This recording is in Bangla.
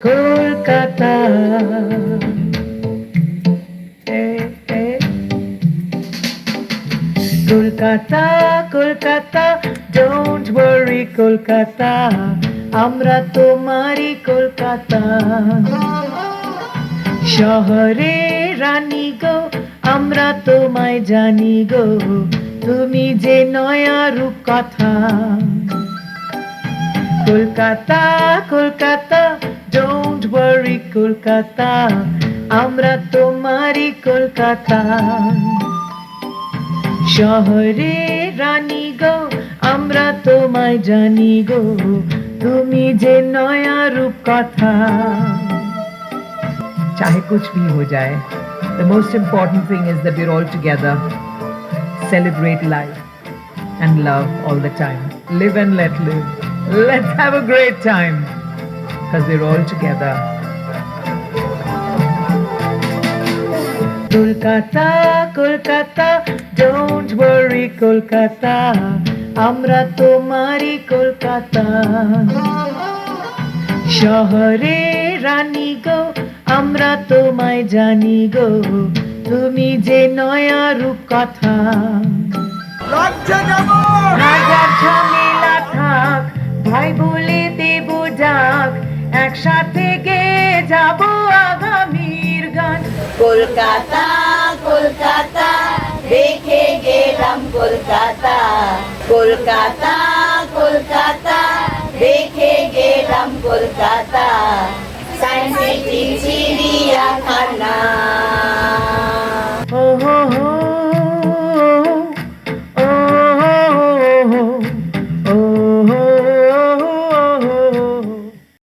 Kolkata A, A. Kolkata Kolkata don't worry Kolkata আমরা তোমারই কলকাতা শহরে রানী গো আমরা তোমায় জানি গো তুমি যে নয়া রূপকথা কলকাতা কলকাতা ডোন্ট ওয়ারি কলকাতা আমরা তোমারই কলকাতা শহরে রানী গো আমরা তোমায় জানি গো তুমি যে নয়া রূপকথা चाहे कुछ भी हो जाए the most important thing is that we're all together celebrate life and love all the time live and let live let's have a great time because we're all together Kolkata Kolkata don't worry Kolkata আমরা তোমারই কলকাতা শহরে রানী গো আমরা তোমায় জানি গো তুমি যে নয়া রূপকথা হাজার ঝামেলা থাক ভাই বলে দেব ডাক একসাথে গেয়ে যাব আগামীর গান কলকাতা কলকাতা দেখে গেলাম কলকাতা কলকাতা কলকাতা দেখে গেলাম কলকাতা সায়েন্স সিটি চিড়িয়াখানা